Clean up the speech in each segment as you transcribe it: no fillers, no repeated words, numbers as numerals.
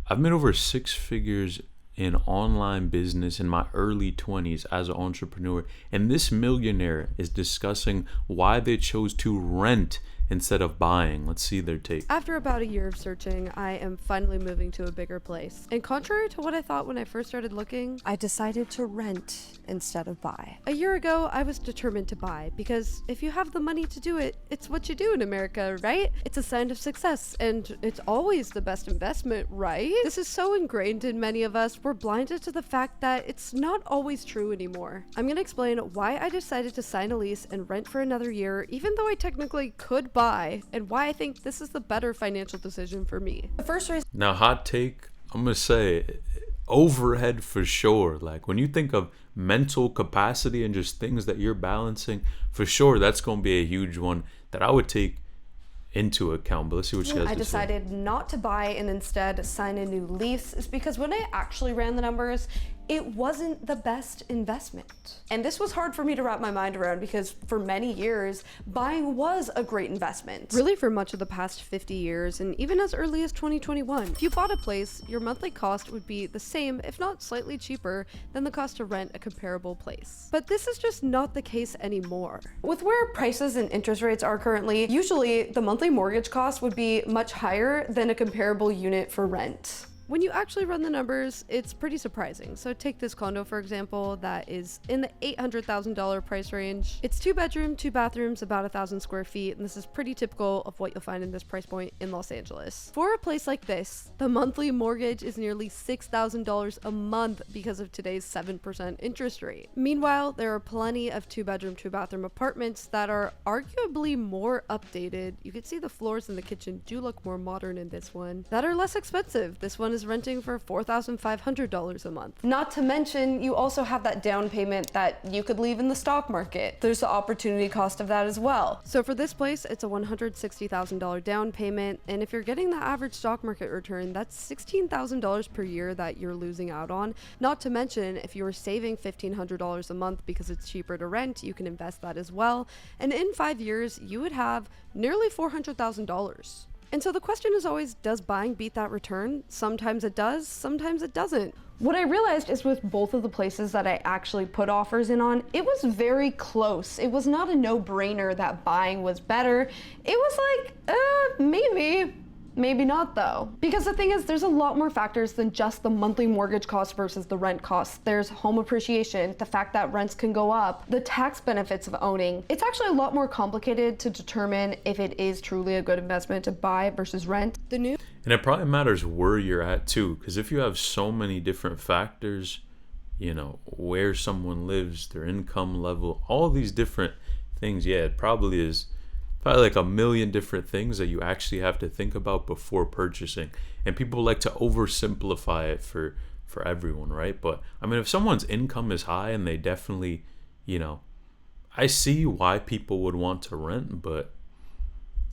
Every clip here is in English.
I've made over six figures in online business in my early 20s as an entrepreneur. And this millionaire is discussing why they chose to rent instead of buying. Let's see their take. After about a year of searching, I am finally moving to a bigger place. And contrary to what I thought when I first started looking, I decided to rent instead of buy. A year ago, I was determined to buy because if you have the money to do it, it's what you do in America, right? It's a sign of success and it's always the best investment, right? This is so ingrained in many of us, we're blinded to the fact that it's not always true anymore. I'm gonna explain why I decided to sign a lease and rent for another year, even though I technically could buy, and why I think this is the better financial decision for me. The first reason. Now, hot take, I'm gonna say overhead for sure. Like when you think of mental capacity and just things that you're balancing, for sure that's gonna be a huge one that I would take into account. But let's see what she has to say. I decided not to buy and instead sign a new lease is because when I actually ran the numbers, it wasn't the best investment. And this was hard for me to wrap my mind around because for many years, buying was a great investment. Really for much of the past 50 years and even as early as 2021. If you bought a place, your monthly cost would be the same, if not slightly cheaper, than the cost to rent a comparable place. But this is just not the case anymore. With where prices and interest rates are currently, usually the monthly mortgage cost would be much higher than a comparable unit for rent. When you actually run the numbers, it's pretty surprising. So take this condo, for example, that is in the $800,000 price range. It's 2-bedroom, 2 bathrooms, about 1,000 square feet, and this is pretty typical of what you'll find in this price point in Los Angeles. For a place like this, the monthly mortgage is nearly $6,000 a month because of today's 7% interest rate. Meanwhile, there are plenty of 2-bedroom, 2-bathroom apartments that are arguably more updated. You can see the floors in the kitchen do look more modern in this one, that are less expensive. This one is renting for $4,500 a month. Not to mention, you also have that down payment that you could leave in the stock market. There's the opportunity cost of that as well. So for this place, it's a $160,000 down payment, and if you're getting the average stock market return, that's $16,000 per year that you're losing out on. Not to mention, if you were saving $1,500 a month because it's cheaper to rent, you can invest that as well. And in 5 years, you would have nearly $400,000. And so the question is always, does buying beat that return? Sometimes it does, sometimes it doesn't. What I realized is with both of the places that I actually put offers in on, it was very close. It was not a no-brainer that buying was better. It was like, maybe not though. Because the thing is, there's a lot more factors than just the monthly mortgage cost versus the rent cost. There's home appreciation, the fact that rents can go up, the tax benefits of owning. It's actually a lot more complicated to determine if it is truly a good investment to buy versus rent. And it probably matters where you're at too, because if you have so many different factors, you know, where someone lives, their income level, all these different things, yeah, it probably is like a million different things that you actually have to think about before purchasing. And people like to oversimplify it for everyone, right? But I mean, if someone's income is high and they definitely, you know, I see why people would want to rent, but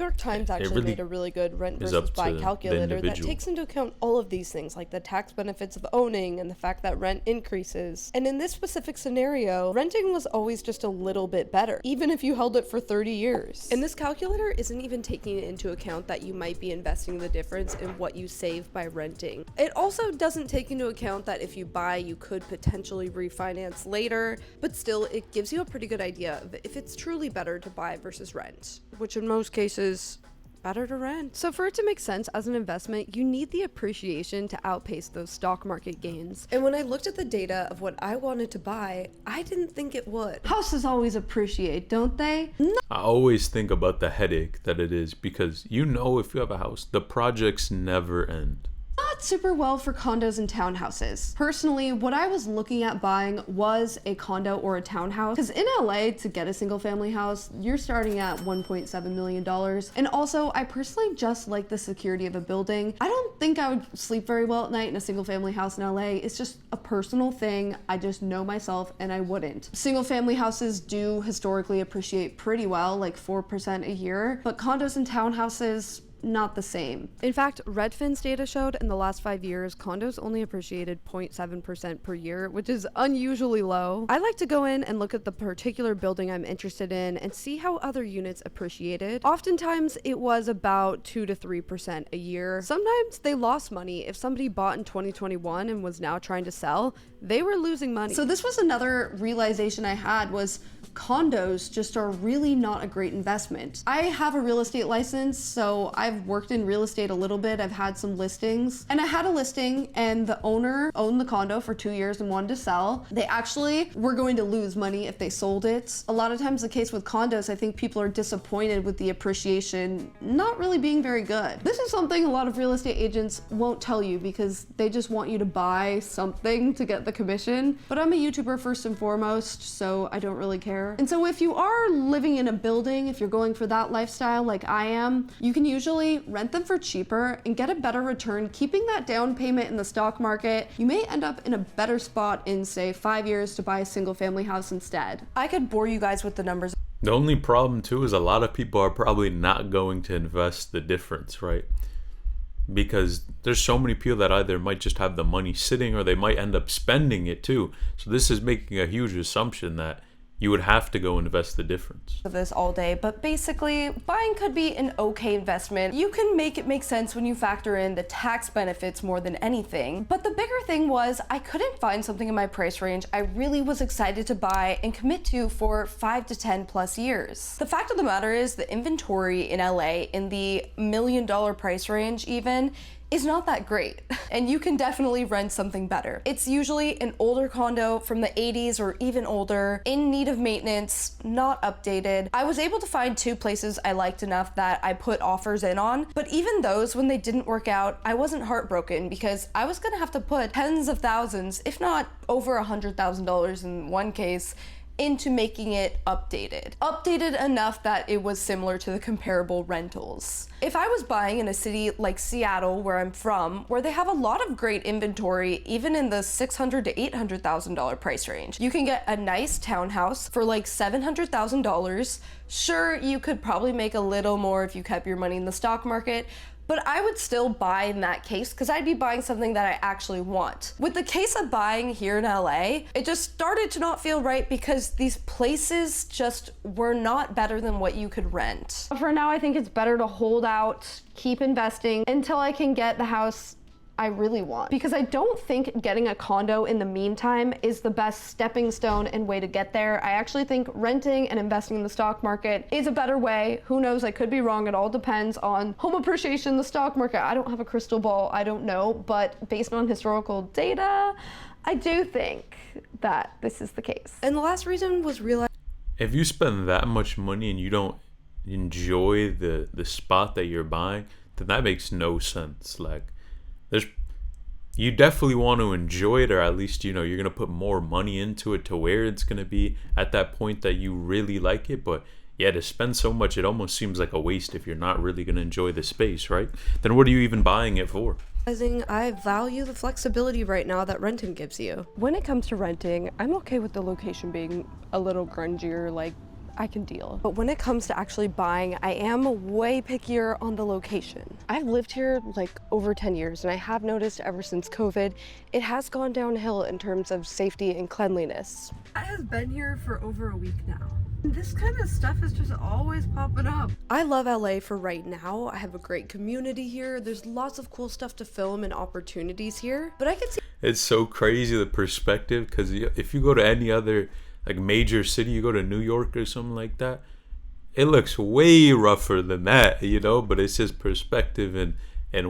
New York Times actually really made a really good rent versus buy calculator that takes into account all of these things, like the tax benefits of owning and the fact that rent increases. And in this specific scenario, renting was always just a little bit better, even if you held it for 30 years. And this calculator isn't even taking into account that you might be investing the difference in what you save by renting. It also doesn't take into account that if you buy, you could potentially refinance later, but still, it gives you a pretty good idea of if it's truly better to buy versus rent, which in most cases, better to rent. So for it to make sense as an investment, you need the appreciation to outpace those stock market gains. And when I looked at the data of what I wanted to buy, I didn't think it would. Houses always appreciate, don't they? I always think about the headache that it is because you know if you have a house, the projects never end. Not super well for condos and townhouses. Personally, what I was looking at buying was a condo or a townhouse, because in LA, to get a single family house, you're starting at $1.7 million. And also, I personally just like the security of a building. I don't think I would sleep very well at night in a single family house in LA. It's just a personal thing. I just know myself and I wouldn't. Single family houses do historically appreciate pretty well, like 4% a year, but condos and townhouses, not the same. In fact, Redfin's data showed in the last 5 years, condos only appreciated 0.7% per year, which is unusually low. I like to go in and look at the particular building I'm interested in and see how other units appreciated. Oftentimes, it was about 2 to 3% a year. Sometimes they lost money. If somebody bought in 2021 and was now trying to sell, they were losing money. So this was another realization I had, was condos just are really not a great investment. I have a real estate license, so I've worked in real estate a little bit. I've had some listings, and I had a listing and the owner owned the condo for 2 years and wanted to sell. They actually were going to lose money if they sold it. A lot of times the case with condos, I think people are disappointed with the appreciation not really being very good. This is something a lot of real estate agents won't tell you because they just want you to buy something to get the commission. But I'm a YouTuber first and foremost, so I don't really care. And so if you are living in a building, if you're going for that lifestyle like I am, you can usually rent them for cheaper and get a better return. Keeping that down payment in the stock market, you may end up in a better spot in, say, 5 years to buy a single family house instead. I could bore you guys with the numbers. The only problem too is a lot of people are probably not going to invest the difference, right? Because there's so many people that either might just have the money sitting or they might end up spending it too. So this is making a huge assumption that you would have to go invest the difference. Of this all day, but basically buying could be an okay investment. You can make it make sense when you factor in the tax benefits more than anything. But the bigger thing was I couldn't find something in my price range I really was excited to buy and commit to for 5 to 10 plus years. The fact of the matter is the inventory in LA in the $1 million price range even is not that great, and you can definitely rent something better. It's usually an older condo from the 80s or even older, in need of maintenance, not updated. I was able to find 2 places I liked enough that I put offers in on, but even those, when they didn't work out, I wasn't heartbroken because I was gonna have to put tens of thousands, if not over $100,000 in one case, into making it updated. Updated enough that it was similar to the comparable rentals. If I was buying in a city like Seattle, where I'm from, where they have a lot of great inventory, even in the $600,000 to $800,000 price range, you can get a nice townhouse for like $700,000. Sure, you could probably make a little more if you kept your money in the stock market, but I would still buy in that case because I'd be buying something that I actually want. With the case of buying here in LA, it just started to not feel right because these places just were not better than what you could rent. For now, I think it's better to hold out, keep investing until I can get the house I really want, because I don't think getting a condo in the meantime is the best stepping stone and way to get there. I actually think renting and investing in the stock market is a better way. Who knows, I could be wrong. It all depends on home appreciation, the stock market. I don't have a crystal ball, I don't know, but based on historical data, I do think that this is the case. And the last reason was realizing If you spend that much money and you don't enjoy the spot that you're buying, then that makes no sense. Like, you definitely want to enjoy it, or at least, you're going to put more money into it to where it's going to be at that point that you really like it. But yeah, to spend so much, it almost seems like a waste if you're not really going to enjoy the space, right? Then what are you even buying it for? I value the flexibility right now that renting gives you. When it comes to renting, I'm okay with the location being a little grungier, like I can deal. But when it comes to actually buying, I am way pickier on the location. I've lived here like over 10 years, and I have noticed ever since COVID, it has gone downhill in terms of safety and cleanliness. I have been here for over a week now. This kind of stuff is just always popping up. I love LA for right now. I have a great community here. There's lots of cool stuff to film and opportunities here, but I can see It's so crazy, the perspective, because if you go to any other like major city, you go to New York or something like that, it looks way rougher than that, but it's just perspective and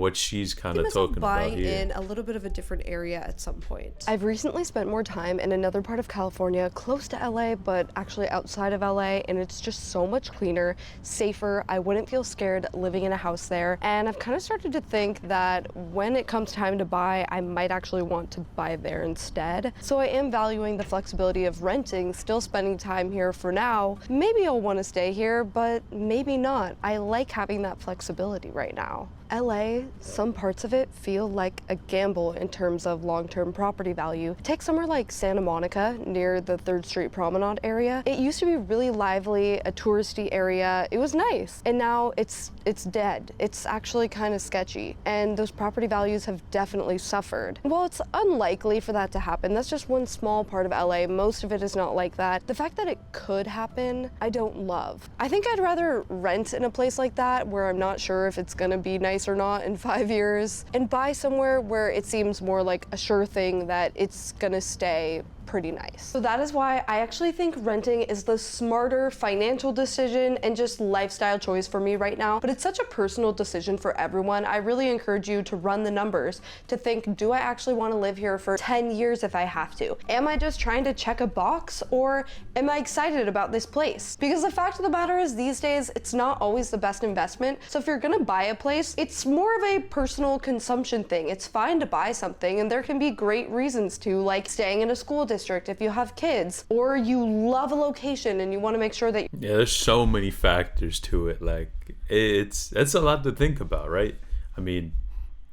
what she's kind of talking about buying here. in a little bit of a different area at some point. I've recently spent more time in another part of California, close to LA, but actually outside of LA, and it's just so much cleaner, safer. I wouldn't feel scared living in a house there, and I've kind of started to think that when it comes time to buy, I might actually want to buy there instead. So I am valuing the flexibility of renting, still spending time here for now. Maybe I'll want to stay here, but maybe not. I like having that flexibility right now. LA, some parts of it feel like a gamble in terms of long-term property value. Take somewhere like Santa Monica near the 3rd Street Promenade area. It used to be really lively, a touristy area. It was nice. And now it's dead. It's actually kind of sketchy. And those property values have definitely suffered. While it's unlikely for that to happen, that's just one small part of LA. Most of it is not like that. The fact that it could happen, I don't love. I think I'd rather rent in a place like that where I'm not sure if it's gonna be nice or not in 5 years, and buy somewhere where it seems more like a sure thing that it's gonna stay pretty nice. So that is why I actually think renting is the smarter financial decision and just lifestyle choice for me right now. But it's such a personal decision for everyone. I really encourage you to run the numbers, to think, do I actually want to live here for 10 years if I have to? Am I just trying to check a box, or am I excited about this place? Because the fact of the matter is, these days, it's not always the best investment. So if you're gonna buy a place, it's more of a personal consumption thing. It's fine to buy something, and there can be great reasons to, like staying in a school district if you have kids, or you love a location and you want to make sure that there's so many factors to it. Like, that's a lot to think about, right? I mean,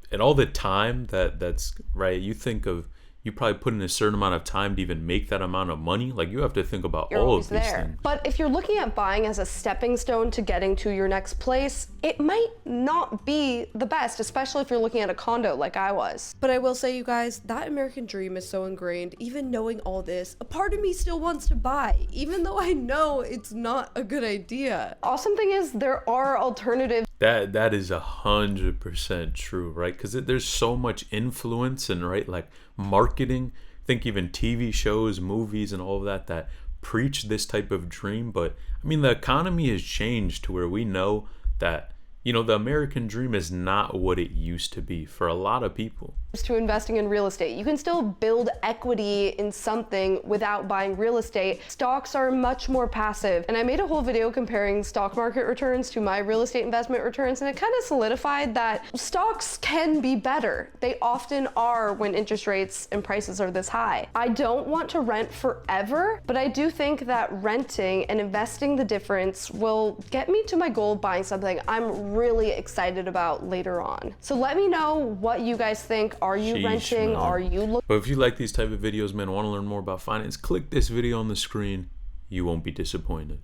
and all the time that's right. You think of, you probably put in a certain amount of time to even make that amount of money. Like, you have to think about you're all always of these there. things. But if you're looking at buying as a stepping stone to getting to your next place, it might not be the best, especially if you're looking at a condo like I was. But I will say, you guys, that American dream is so ingrained. Even knowing all this, a part of me still wants to buy, even though I know it's not a good idea. Awesome thing is, there are alternatives. That is 100% true, right? Because there's so much influence and, right, like marketing. I think even TV shows, movies, and all of that preach this type of dream. But I mean, the economy has changed to where we know that, the American dream is not what it used to be for a lot of people. To investing in real estate. You can still build equity in something without buying real estate. Stocks are much more passive. And I made a whole video comparing stock market returns to my real estate investment returns, and it kind of solidified that stocks can be better. They often are when interest rates and prices are this high. I don't want to rent forever, but I do think that renting and investing the difference will get me to my goal of buying something I'm really excited about later on. So let me know what you guys think. Are you Sheesh, renting? man. Are you looking? But if you like these type of videos, man, want to learn more about finance, click this video on the screen. You won't be disappointed.